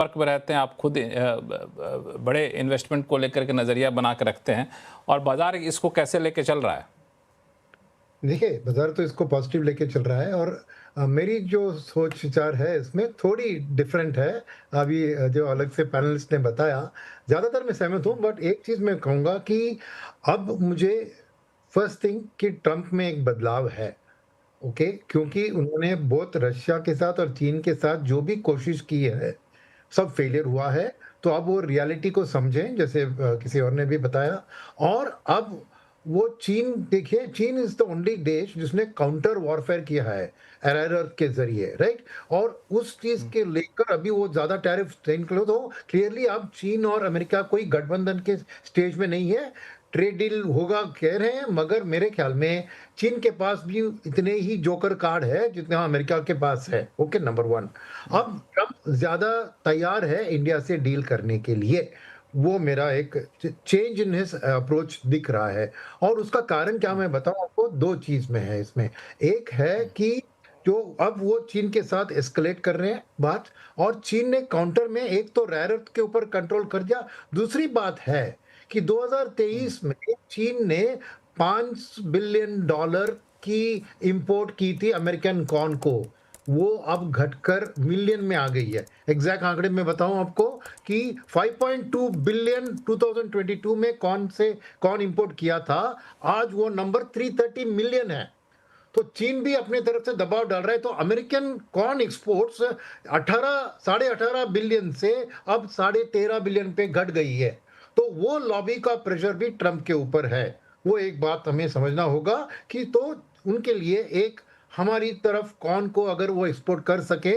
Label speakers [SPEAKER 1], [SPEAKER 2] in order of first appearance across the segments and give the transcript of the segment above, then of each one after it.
[SPEAKER 1] Work में रहते हैं, आप खुद बड़े इन्वेस्टमेंट को लेकर के नज़रिया बना के रखते हैं, और बाजार इसको कैसे लेके चल रहा है?
[SPEAKER 2] देखिए, बाज़ार तो इसको पॉज़िटिव लेके चल रहा है, और मेरी जो सोच विचार है इसमें थोड़ी डिफरेंट है। अभी जो अलग से पैनलिस्ट ने बताया, ज़्यादातर मैं सहमत हूँ, बट एक चीज़ मैं कहूँगा कि अब मुझे फर्स्ट थिंग कि ट्रंप में एक बदलाव है, ओके? क्योंकि उन्होंने बहुत रशिया के साथ और चीन के साथ जो भी कोशिश की है, सब फेलियर हुआ है। तो अब वो रियलिटी को समझें, जैसे किसी और ने भी बताया। और अब वो चीन, देखिए, चीन इज़ द ओनली देश जिसने काउंटर वॉरफेयर किया है एरर के ज़रिए, राइट? और उस चीज़
[SPEAKER 1] हुँ।
[SPEAKER 2] के लेकर अभी वो ज़्यादा टैरिफ ट्रेन करो, तो क्लियरली अब चीन और अमेरिका कोई गठबंधन के स्टेज में नहीं है। ट्रेड डील होगा कह रहे हैं, मगर मेरे ख्याल में चीन के पास भी इतने ही जोकर कार्ड है जितना अमेरिका के पास है, ओके, नंबर 1।
[SPEAKER 1] हुँ।
[SPEAKER 2] अब ट्रंप ज़्यादा तैयार है इंडिया से डील करने के लिए, वो मेरा एक चेंज इन हिज अप्रोच दिख रहा है। और उसका कारण क्या
[SPEAKER 1] हुँ।
[SPEAKER 2] मैं बताऊँ आपको, 2 चीज़ में है इसमें। एक है
[SPEAKER 1] हुँ।
[SPEAKER 2] कि जो अब वो चीन के साथ एस्केलेट कर रहे हैं बात, और चीन ने काउंटर में एक तो रेयर अर्थ के ऊपर कंट्रोल कर दिया। दूसरी बात है कि
[SPEAKER 1] हुँ।
[SPEAKER 2] 2023 में चीन ने $5 बिलियन की इंपोर्ट की थी अमेरिकन कॉर्न को। वो अब घटकर मिलियन में आ गई है। एग्ज़ैक्ट आंकड़े मैं बताऊँ आपको कि 5.2 बिलियन 2022 में कॉर्न इंपोर्ट किया था, आज वो नंबर 330 मिलियन है। तो चीन भी अपने तरफ से दबाव डाल रहा है, तो अमेरिकन कॉर्न एक्सपोर्ट्स 18 साढ़े 18 बिलियन से अब साढ़े 13 बिलियन पे घट गई है। तो वो लॉबी का प्रेशर भी ट्रंप के ऊपर है। वो एक बात हमें समझना होगा कि तो उनके लिए एक, हमारी तरफ कॉर्न को अगर वो एक्सपोर्ट कर सके,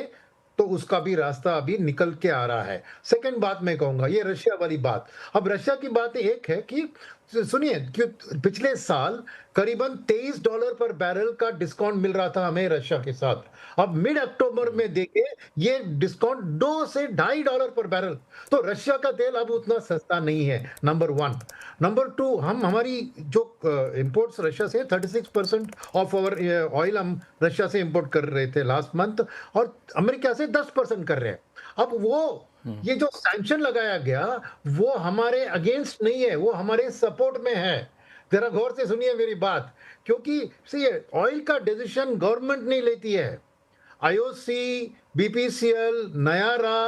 [SPEAKER 2] तो उसका भी रास्ता अभी निकल के आ रहा है। सेकंड बात मैं कहूँगा, ये रशिया वाली बात। अब रशिया की बात एक है कि सुनिए, कि पिछले साल करीबन $23 पर बैरल का डिस्काउंट मिल रहा था हमें रशिया के साथ। अब मिड अक्टूबर
[SPEAKER 1] हुँ।
[SPEAKER 2] में देखें, ये डिस्काउंट 2 से $2.5 पर बैरल। तो रशिया का तेल अब उतना सस्ता नहीं है, नंबर 1। नंबर 2, हम हमारी जो इंपोर्ट्स रशिया से 36% ऑफ आवर ऑयल हम रशिया से इंपोर्ट कर रहे थे लास्ट मंथ, और अमेरिका से 10% कर रहे हैं। अब वो
[SPEAKER 1] हुँ।
[SPEAKER 2] ये जो सैंक्शन लगाया गया, वो हमारे अगेंस्ट नहीं है, वो हमारे सपोर्ट में है। ज़रा गौर से सुनिए मेरी बात, क्योंकि सी ऑयल का डिसीजन गवर्नमेंट नहीं लेती है। आईओसी, बीपीसीएल, नयारा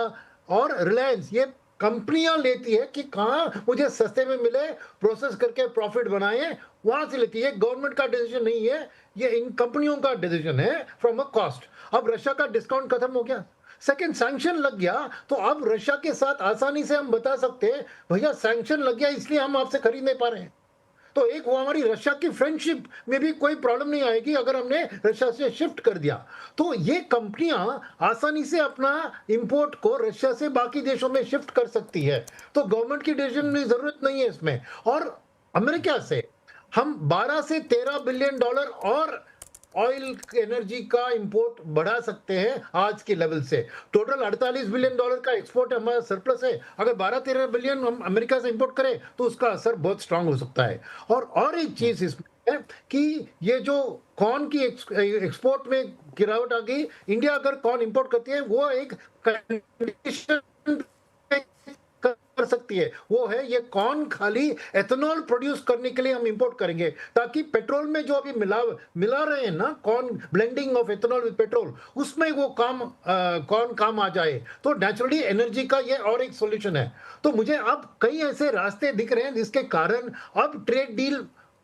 [SPEAKER 2] और रिलायंस, ये कंपनियां लेती है कि कहाँ मुझे सस्ते में मिले, प्रोसेस करके प्रॉफिट बनाए, वहां से लेती है। गवर्नमेंट का डिसीजन नहीं है, ये इन कंपनियों का डिसीजन है फ्रॉम अ कॉस्ट। अब रशिया का डिस्काउंट खत्म हो गया, सेकंड सैंक्शन लग गया, तो अब रशिया के साथ आसानी से हम बता सकते हैं, भैया सैंक्शन लग गया इसलिए हम आपसे खरीद नहीं पा रहे हैं। तो एक वो हमारी रशिया की फ्रेंडशिप में भी कोई प्रॉब्लम नहीं आएगी अगर हमने रशिया से शिफ्ट कर दिया। तो ये कंपनियां आसानी से अपना इंपोर्ट को रशिया से बाकी देशों में शिफ्ट कर सकती है। तो गवर्नमेंट की डिसीजन की जरूरत नहीं है इसमें। और अमेरिका से हम 12 से 13 बिलियन डॉलर और ऑयल एनर्जी का इंपोर्ट बढ़ा सकते हैं आज के लेवल से। टोटल 48 बिलियन डॉलर का एक्सपोर्ट हमारा सरप्लस है। अगर 12-13 बिलियन हम अमेरिका से इंपोर्ट करें, तो उसका असर बहुत स्ट्रांग हो सकता है। और एक
[SPEAKER 1] हुँ।
[SPEAKER 2] चीज इसमें है कि ये जो कॉर्न की एक्सपोर्ट में गिरावट आ गई, इंडिया अगर कॉर्न इंपोर्ट करती है, वो एक कंडीशन कर सकती है, वो है ये कॉर्न खाली एथेनॉल प्रोड्यूस करने के लिए हम इंपोर्ट करेंगे, ताकि पेट्रोल में जो अभी मिला रहे हैं ना, corn blending of ethanol with petrol, उसमें वो कॉर्न काम आ जाए। तो नेचुरली एनर्जी का ये और एक सॉल्यूशन है। तो मुझे अब कई ऐसे रास्ते दिख रहे हैं जिसके कारण अब ट्रेड डील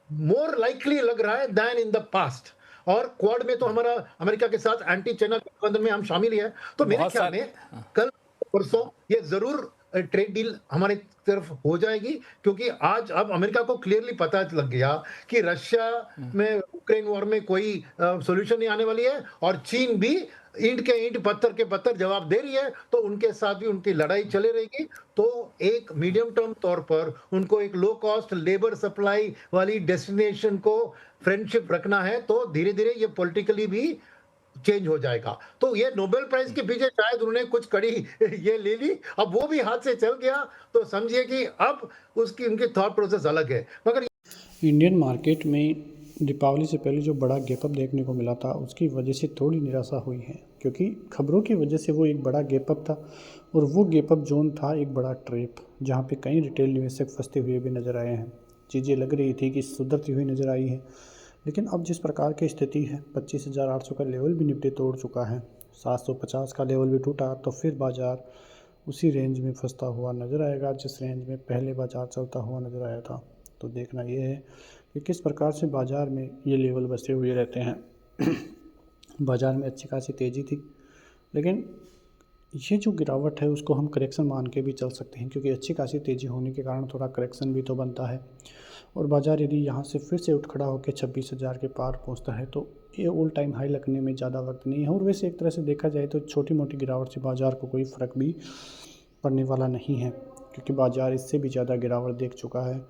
[SPEAKER 2] मोर लाइकली लग रहा है देन इन द पास्ट। और क्वाड में तो
[SPEAKER 1] हुँ।
[SPEAKER 2] हमारा अमेरिका के साथ एंटी चाइना गठबंधन में हम शामिल ही है। तो मेरे
[SPEAKER 1] बहुत
[SPEAKER 2] ख्याल
[SPEAKER 1] सारे।
[SPEAKER 2] में
[SPEAKER 1] हाँ।
[SPEAKER 2] कल परसों
[SPEAKER 1] हाँ।
[SPEAKER 2] ये जरूर ट्रेड डील हमारी तरफ हो जाएगी, क्योंकि आज अब अमेरिका को क्लियरली पता लग गया कि रशिया
[SPEAKER 1] हुँ।
[SPEAKER 2] में यूक्रेन वॉर में कोई सॉल्यूशन नहीं आने वाली है, और चीन भी ईंट के ईंट पत्थर के पत्थर जवाब दे रही है, तो उनके साथ भी उनकी लड़ाई
[SPEAKER 1] हुँ।
[SPEAKER 2] चले रहेगी। तो एक मीडियम टर्म तौर पर उनको एक लो कॉस्ट लेबर सप्लाई वाली डेस्टिनेशन को फ्रेंडशिप रखना है, तो धीरे धीरे ये पॉलिटिकली भी चेंज हो जाएगा। तो ये नोबेल प्राइज
[SPEAKER 1] हुँ।
[SPEAKER 2] के पीछे शायद उन्होंने कुछ कड़ी ये ले ली, अब वो भी हाथ से चल गया, तो समझिए कि अब उसकी उनकी थॉट प्रोसेस अलग है। मगर
[SPEAKER 3] इंडियन मार्केट में दीपावली से पहले जो बड़ा गैप अप देखने को मिला था, उसकी वजह से थोड़ी निराशा हुई है, क्योंकि खबरों की वजह से वो एक बड़ा गैप अप था, और वो गैप अप जोन था एक बड़ा ट्रैप, जहाँ पे कई रिटेल निवेशक फंसते हुए भी नज़र आए हैं। चीज़ें लग रही थी कि सुधरती हुई नज़र आई है, लेकिन अब जिस प्रकार की स्थिति है, 25,800 का लेवल भी निफ्टी तोड़ चुका है, 750 का लेवल भी टूटा, तो फिर बाज़ार उसी रेंज में फंसता हुआ नज़र आएगा जिस रेंज में पहले बाज़ार चलता हुआ नज़र आया था। तो देखना ये है कि किस प्रकार से बाज़ार में ये लेवल बसे हुए रहते हैं। बाज़ार में अच्छी खासी तेज़ी थी, लेकिन ये जो गिरावट है उसको हम करेक्शन मान के भी चल सकते हैं, क्योंकि अच्छी खासी तेज़ी होने के कारण थोड़ा करेक्शन भी तो बनता है। और बाज़ार यदि यहाँ से फिर से उठ खड़ा होकर 26,000 के पार पहुँचता है तो ये ऑल टाइम हाई लगने में ज़्यादा वक्त नहीं है। और वैसे एक तरह से देखा जाए तो छोटी मोटी गिरावट से बाज़ार को कोई फ़र्क भी पड़ने वाला नहीं है, क्योंकि बाज़ार इससे भी ज़्यादा गिरावट देख चुका है।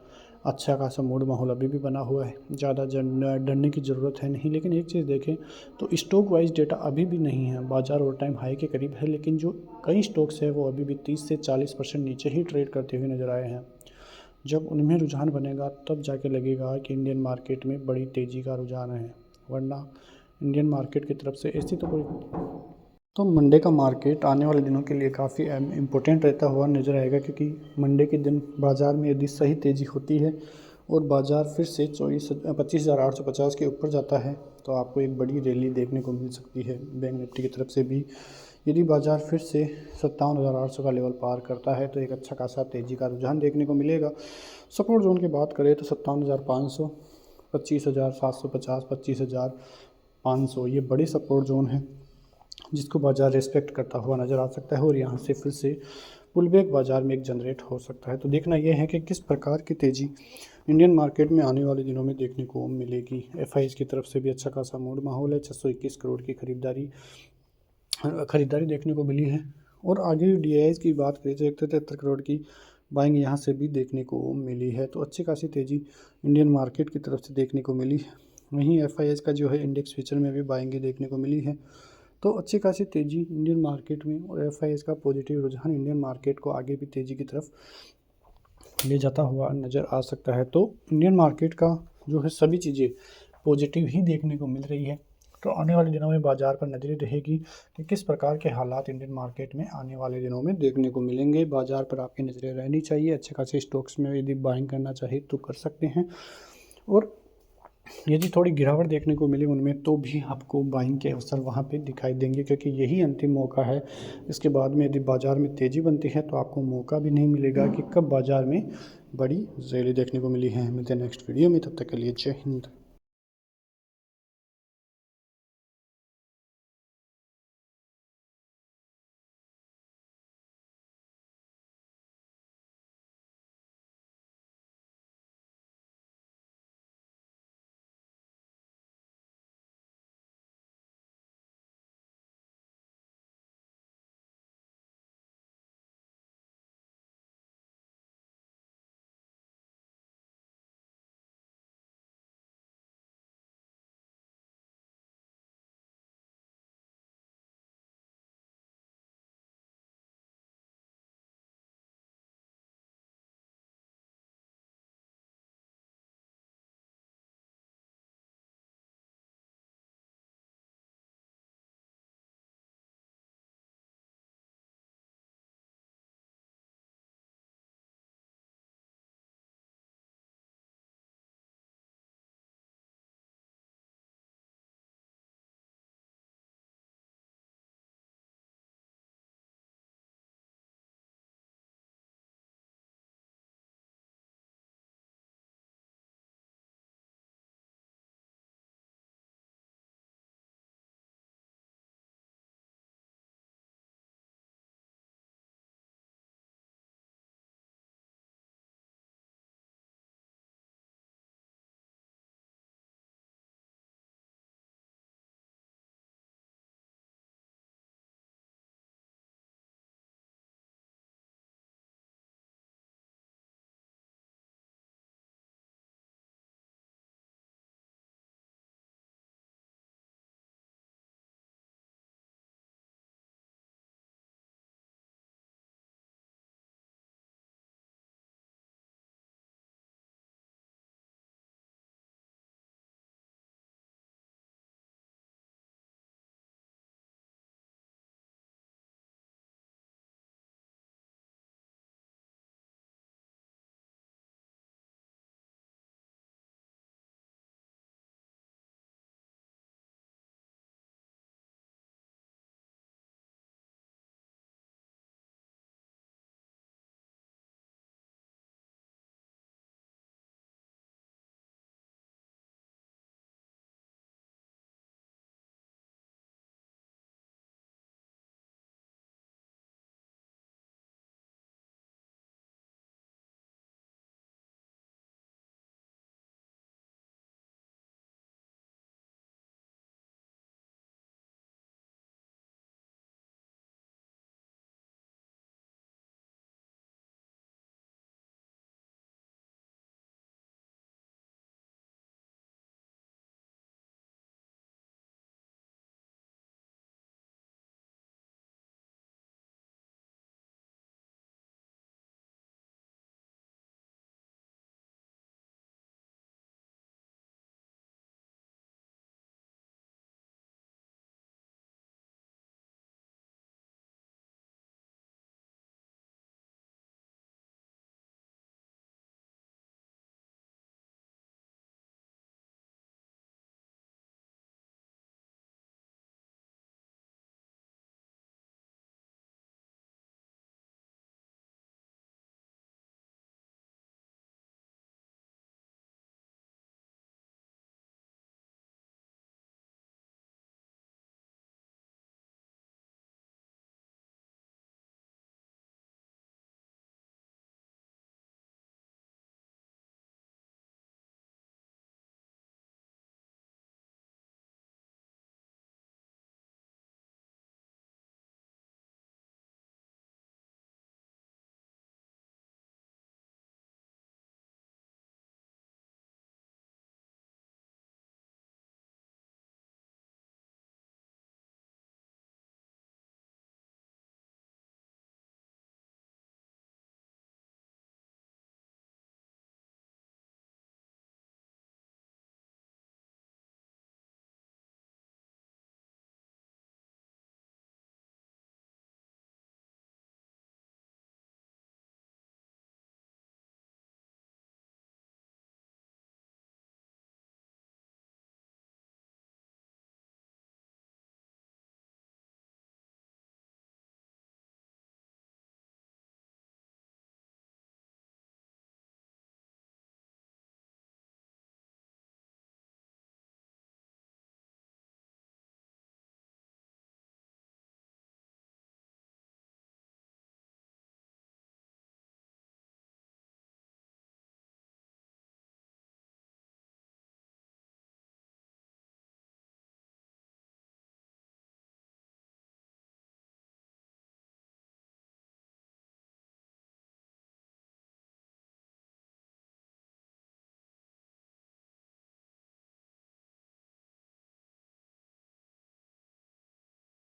[SPEAKER 3] अच्छा खासा मूड माहौल अभी भी बना हुआ है, ज़्यादा डरने की ज़रूरत है नहीं। लेकिन एक चीज़ देखें तो स्टॉक वाइज डेटा अभी भी नहीं है, बाज़ार ऑल टाइम हाई के करीब है, लेकिन जो कई स्टॉक्स है वो अभी भी 30 से 40% नीचे ही ट्रेड करते हुए नज़र आए हैं। जब उनमें रुझान बनेगा तब जाके लगेगा कि इंडियन मार्केट में बड़ी तेज़ी का रुझान है, वरना इंडियन मार्केट की तरफ से ऐसी तो कोई। तो मंडे का मार्केट आने वाले दिनों के लिए काफ़ी इम्पोर्टेंट रहता हुआ नज़र आएगा, क्योंकि मंडे के दिन बाज़ार में यदि सही तेज़ी होती है और बाज़ार फिर से 25,850 के ऊपर जाता है तो आपको एक बड़ी रैली देखने को मिल सकती है बैंक निफ्टी की तरफ से भी। यदि बाज़ार फिर से 57,800 का लेवल पार करता है तो एक अच्छा खासा तेज़ी का रुझान देखने को मिलेगा। सपोर्ट जोन की बात करें तो 57,500, 25,750, 25,500 ये बड़े सपोर्ट जोन है जिसको बाज़ार रिस्पेक्ट करता हुआ नज़र आ सकता है, और यहाँ से फिर से पुलबैक बाज़ार में एक जनरेट हो सकता है। तो देखना यह है कि किस प्रकार की तेज़ी इंडियन मार्केट में आने वाले दिनों में देखने को मिलेगी। एफआईज की तरफ से भी अच्छा खासा मूड माहौल है, 621 करोड़ की खरीदारी देखने को मिली है। और आगे डीआईएस की बात करें तो 173 करोड़ की बाइंग यहाँ से भी देखने को मिली है। तो अच्छी खासी तेज़ी इंडियन मार्केट की तरफ से देखने को मिली है। वहीं एफआईएस का जो है इंडेक्स फ्यूचर में भी बाइंग देखने को मिली है। तो अच्छी खासी तेज़ी इंडियन मार्केट में, और एफआईएस का पॉजिटिव रुझान इंडियन मार्केट को आगे भी तेज़ी की तरफ ले जाता हुआ नज़र आ सकता है। तो इंडियन मार्केट का जो है सभी चीज़ें पॉजिटिव ही देखने को मिल रही है। तो आने वाले दिनों में बाज़ार पर नज़रें रहेगी कि किस प्रकार के हालात इंडियन मार्केट में आने वाले दिनों में देखने को मिलेंगे। बाज़ार पर आपकी नज़रें रहनी चाहिए। अच्छे खासे स्टॉक्स में यदि बाइंग करना चाहे तो कर सकते हैं, और यदि थोड़ी गिरावट देखने को मिली उनमें तो भी आपको बाइंग के अवसर वहाँ पे दिखाई देंगे, क्योंकि यही अंतिम मौका है। इसके बाद में यदि बाज़ार में तेज़ी बनती है तो आपको मौका भी नहीं मिलेगा कि कब बाज़ार में बड़ी रैली देखने को मिली है। मिलते हैं नेक्स्ट वीडियो में, तब तक के लिए जय हिंद।